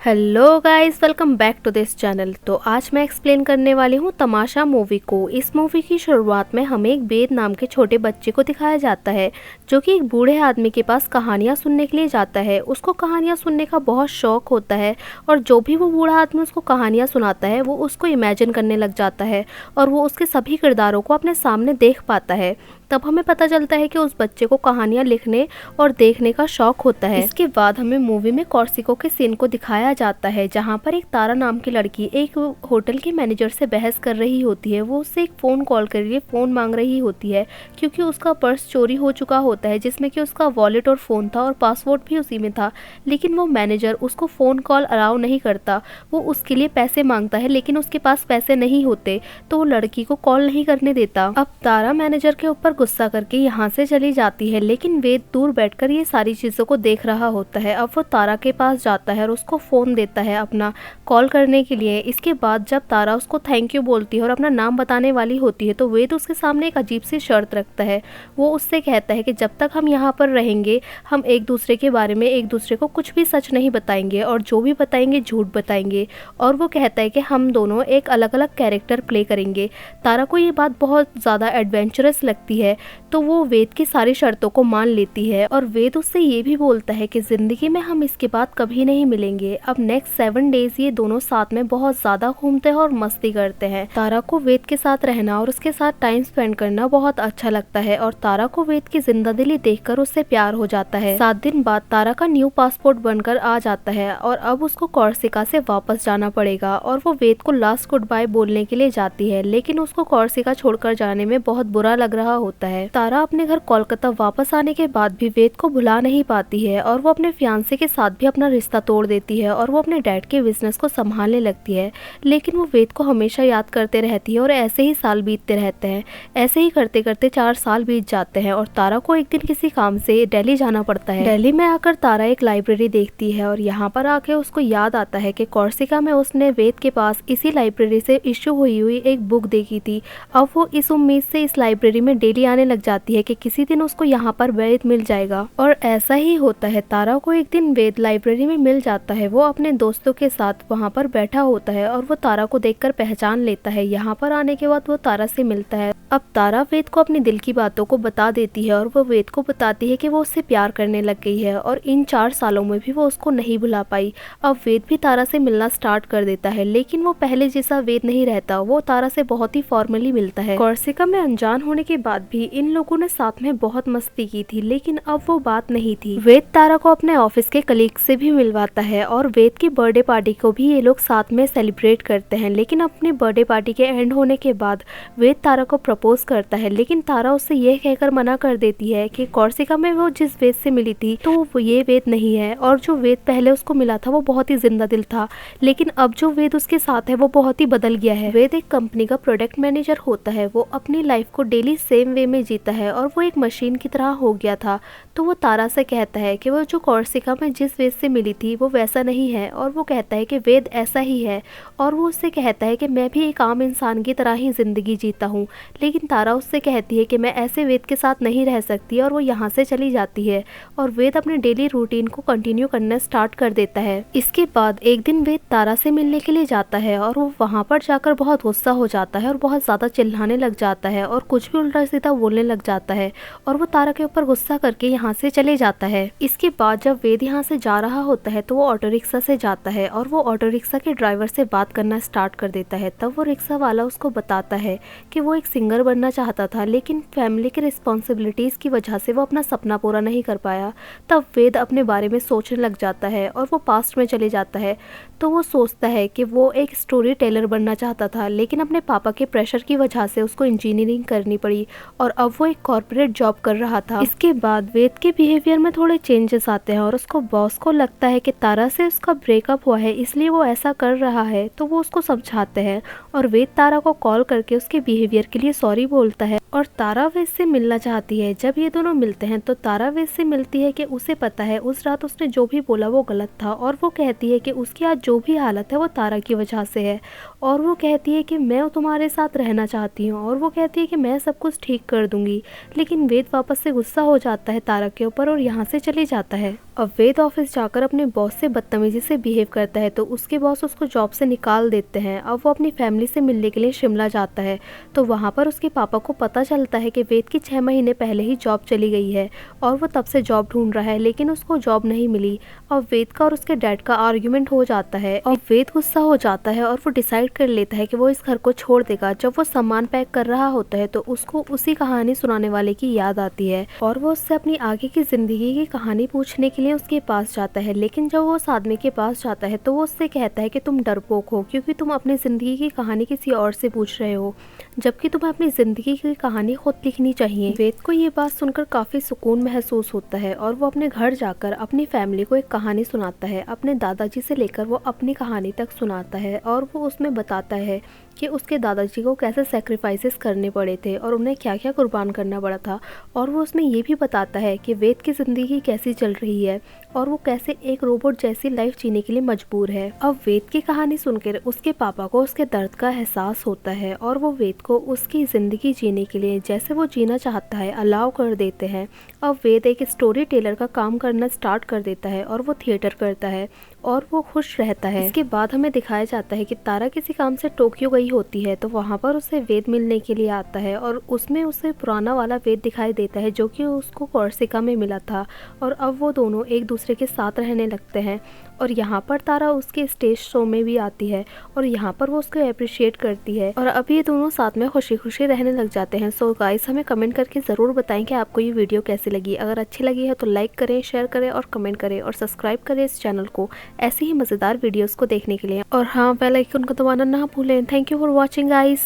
Hello guys, welcome back to this channel. तो आज मैं एक्सप्लेन करने वाली हूँ तमाशा मूवी को। इस मूवी की शुरुआत में हमें एक वेद नाम के छोटे बच्चे को दिखाया जाता है, जो कि एक बूढ़े आदमी के पास कहानियाँ सुनने के लिए जाता है। उसको कहानियाँ सुनने का बहुत शौक होता है और जो भी वो बूढ़ा आदमी उसको कहानियाँ सुनाता है वो उसको इमेजिन करने लग जाता है और वो उसके सभी किरदारों को अपने सामने देख पाता है। तब हमें पता चलता है कि उस बच्चे को कहानियाँ लिखने और देखने का शौक होता है। इसके बाद हमें मूवी में कॉर्सिको के सीन को दिखाया जाता है, जहाँ पर एक तारा नाम की लड़की एक होटल के मैनेजर से बहस कर रही होती है। वो उससे एक फ़ोन कॉल के लिए फ़ोन मांग रही होती है, क्योंकि उसका पर्स चोरी हो चुका होता है, जिसमें कि उसका वॉलेट और फ़ोन था और पासवर्ड भी उसी में था। लेकिन वो मैनेजर उसको फ़ोन कॉल अलाउ नहीं करता। वो उसके लिए पैसे मांगता है, लेकिन उसके पास पैसे नहीं होते, तो वो लड़की को कॉल नहीं करने देता। अब तारा मैनेजर के ऊपर गुस्सा करके यहाँ से चली जाती है, लेकिन वेद दूर बैठकर ये सारी चीज़ों को देख रहा होता है। अब वो तारा के पास जाता है और उसको फ़ोन देता है अपना कॉल करने के लिए। इसके बाद जब तारा उसको थैंक यू बोलती है और अपना नाम बताने वाली होती है, तो वेद उसके सामने एक अजीब सी शर्त रखता है। वो उससे कहता है कि जब तक हम यहाँ पर रहेंगे हम एक दूसरे के बारे में एक दूसरे को कुछ भी सच नहीं बताएंगे और जो भी बताएंगे झूठ बताएंगे। और वो कहता है कि हम दोनों एक अलग अलग कैरेक्टर प्ले करेंगे। तारा को ये बात बहुत ज़्यादा एडवेंचरस लगती है, तो वो वेद की सारी शर्तों को मान लेती है। और वेद उससे ये भी बोलता है कि ज़िंदगी में हम इसके बाद कभी नहीं मिलेंगे। अब नेक्स्ट 7 डेज ये दोनों साथ में बहुत ज़्यादा घूमते हैं और मस्ती करते हैं। तारा को वेद के साथ रहना और उसके साथ टाइम स्पेंड करना बहुत अच्छा लगता है और तारा को वेद की जिंदादिली देखकर उससे प्यार हो जाता है। 7 दिन बाद तारा का न्यू पासपोर्ट बनकर आ जाता है और अब उसको कॉर्सिका से वापस जाना पड़ेगा और वो वेद को लास्ट गुड बाय बोलने के लिए जाती है, लेकिन उसको कॉर्सिका छोड़कर जाने में बहुत बुरा लग रहा होता है। तारा अपने घर कोलकाता वापस आने के बाद भी वेद को भुला नहीं पाती है और वो अपने फियांसे के साथ भी अपना रिश्ता तोड़ देती है और वो अपने डैड के बिजनेस को संभालने लगती है। लेकिन वो वेद को हमेशा याद करते रहती है और ऐसे ही साल बीतते रहते हैं। ऐसे ही करते करते 4 साल बीत जाते हैं और तारा को एक दिन किसी काम से दिल्ली जाना पड़ता है। दिल्ली में आकर तारा एक लाइब्रेरी देखती है और यहाँ पर आके उसको याद आता है कि कॉर्सिका में उसने वेद के पास इसी लाइब्रेरी से इश्यू हुई एक बुक देखी थी। अब वो इस उम्मीद से इस लाइब्रेरी में डेली आने लग जाती है कि किसी दिन उसको यहाँ पर वेद मिल जाएगा। और ऐसा ही होता है। तारा को एक दिन वेद लाइब्रेरी में मिल जाता है। वो अपने दोस्तों के साथ वहाँ पर बैठा होता है और वो तारा को देखकर पहचान लेता है। यहाँ पर आने के बाद वो तारा से मिलता है। अब तारा वेद को अपनी दिल की बातों को बता देती है और वो वेद को बताती है कि वो उससे प्यार करने लग गई है और इन 4 सालों में भी वो उसको नहीं भुला पाई। अब वेद भी तारा से मिलना स्टार्ट कर देता है, लेकिन वो पहले जैसा वेद नहीं रहता। वो तारा से बहुत ही फॉर्मली मिलता है। कॉर्सिका में अनजान होने के बाद भी इन लोगों ने साथ में बहुत मस्ती की थी, लेकिन अब वो बात नहीं थी। वेद तारा को अपने ऑफिस के कलीग से भी मिलवाता है और वेद की बर्थडे पार्टी को भी ये लोग साथ में सेलिब्रेट करते हैं। लेकिन अपनी बर्थडे पार्टी के एंड होने के बाद वेद तारा को प्रपोज करता है, लेकिन तारा उससे यह कहकर मना कर देती है कि कॉर्सिका में वो जिस वेद से मिली थी तो वो ये वेद नहीं है और जो वेद पहले उसको मिला था वो बहुत ही जिंदा दिल था, लेकिन अब जो वेद उसके साथ है वो बहुत ही बदल गया है। वेद एक कंपनी का प्रोडक्ट मैनेजर होता है। वो अपनी लाइफ को डेली सेम वे में जीता है और वो एक मशीन की तरह हो गया था। तो वो तारा से कहता है कि वो जो कॉर्सिका में जिस वेद से मिली थी वो वैसा नहीं है और वो कहता है कि वेद ऐसा ही है। और वो उससे कहता है कि मैं भी एक आम इंसान की तरह ही जिंदगी जीता हूँ, लेकिन तारा उससे कहती है कि मैं ऐसे वेद के साथ नहीं रह सकती और वो यहाँ से चली जाती है और वेद अपने डेली रूटीन को कंटिन्यू करना स्टार्ट कर देता है। इसके बाद एक दिन वेद तारा से मिलने के लिए जाता है और वो वहाँ पर जाकर बहुत गुस्सा हो जाता है और बहुत ज़्यादा चिल्लाने लग जाता है और कुछ भी उल्टा सीधा बोलने लग जाता है और वो तारा के ऊपर गुस्सा करके यहाँ से चले जाता है। इसके बाद जब वेद यहाँ से जा रहा होता है तो वो ऑटो रिक्शा से जाता है और वो ऑटो रिक्शा के ड्राइवर से बात करना स्टार्ट कर देता है। तब वो रिक्शा वाला उसको बताता है कि वो एक सिंगर बनना चाहता था, लेकिन फैमिली की रिस्पॉन्सिबिलिटीज़ की वजह से वो अपना सपना पूरा नहीं कर पाया। तब वेद अपने बारे में सोचने लग जाता है और वो पास्ट में चले जाता है। तो वो सोचता है कि वो एक स्टोरी टेलर बनना चाहता था, लेकिन अपने पापा के प्रेशर की वजह से उसको इंजीनियरिंग करनी पड़ी और अब वो एक कॉर्पोरेट जॉब कर रहा था। इसके बाद वेद के बिहेवियर में थोड़े चेंजेस आते हैं और उसको बॉस को लगता है कि तारा से उसका ब्रेकअप हुआ है इसलिए वो ऐसा कर रहा है। तो वो उसको समझाते हैं और वेद तारा को कॉल करके उसके बिहेवियर के लिए सॉरी बोलता है और तारा वेद से मिलना चाहती है। जब ये दोनों मिलते हैं तो तारा वेद से मिलती है कि उसे पता है उस रात उसने जो भी बोला वो गलत था और वो कहती है कि उसकी आज जो भी हालत है वो तारा की वजह से है और वो कहती है कि मैं तुम्हारे साथ रहना चाहती हूँ, और वो कहती है कि मैं सब कुछ ठीक कर दूंगी। लेकिन वेद वापस से गुस्सा हो जाता है तारा के ऊपर और यहाँ से चले जाता है। अब वेद ऑफिस जाकर अपने बॉस से बदतमीजी से बिहेव करता है, तो उसके बॉस उसको जॉब से निकाल देते हैं। अब वो अपनी फैमिली से मिलने के लिए शिमला जाता है, तो वहाँ पर उसके पापा को पता चलता है कि वेद की 6 महीने पहले ही जॉब चली गई है और वो तब से जॉब ढूंढ रहा है, लेकिन उसको जॉब नहीं मिली। अब वेद का और उसके डैड का आर्ग्यूमेंट हो जाता है और वेद गुस्सा हो जाता है और वो डिसाइड कर लेता है कि वो इस घर को छोड़ देगा। जब वो सामान पैक कर रहा होता है तो उसको उसी कहानी सुनाने वाले की याद आती है और वो उससे अपनी आगे की जिंदगी की कहानी पूछने के लिए उसके पास जाता है। लेकिन जब वो उस आदमी के पास जाता है तो वो उससे कहता है कि तुम डरपोक हो, क्योंकि तुम अपनी जिंदगी की कहानी किसी और से पूछ रहे हो, जबकि तुम्हें अपनी जिंदगी की कहानी खुद लिखनी चाहिए। वेद को ये बात सुनकर काफी सुकून महसूस होता है और वो अपने घर जाकर अपनी फैमिली को एक कहानी सुनाता है। अपने दादाजी से लेकर वो अपनी कहानी तक सुनाता है और वो उसमें बताता है कि उसके दादाजी को कैसे सेक्रीफाइसेस करने पड़े थे और उन्हें क्या क्या कुर्बान करना पड़ा था। और वो उसमें ये भी बताता है कि वेद की ज़िंदगी कैसी चल रही है और वो कैसे एक रोबोट जैसी लाइफ जीने के लिए मजबूर है। अब वेद की कहानी सुनकर उसके पापा को उसके दर्द का एहसास होता है और वो वेद को उसकी ज़िंदगी जीने के लिए जैसे वो जीना चाहता है अलाउ कर देते हैं। अब वेद एक स्टोरी टेलर का काम करना स्टार्ट कर देता है और वो थिएटर करता है और वो खुश रहता है। इसके बाद हमें दिखाया जाता है कि तारा किसी काम से टोक्यो गई होती है, तो वहाँ पर उसे वेद मिलने के लिए आता है और उसमें उसे पुराना वाला वेद दिखाई देता है जो कि उसको कोर्सिका में मिला था। और अब वो दोनों एक दूसरे के साथ रहने लगते हैं और यहाँ पर तारा उसके स्टेज शो में भी आती है और यहाँ पर वो उसको अप्रिशिएट करती है और अब ये दोनों साथ में खुशी खुशी रहने लग जाते हैं। सो गाइस, हमें कमेंट करके ज़रूर बताएं कि आपको ये वीडियो कैसी लगी। अगर अच्छी लगी है तो लाइक करें, शेयर करें और कमेंट करें और सब्सक्राइब करें इस चैनल को ऐसे ही मज़ेदार वीडियोस को देखने के लिए। और हाँ, बेल आइकन को दबाना ना भूलें। Thank you for watching guys.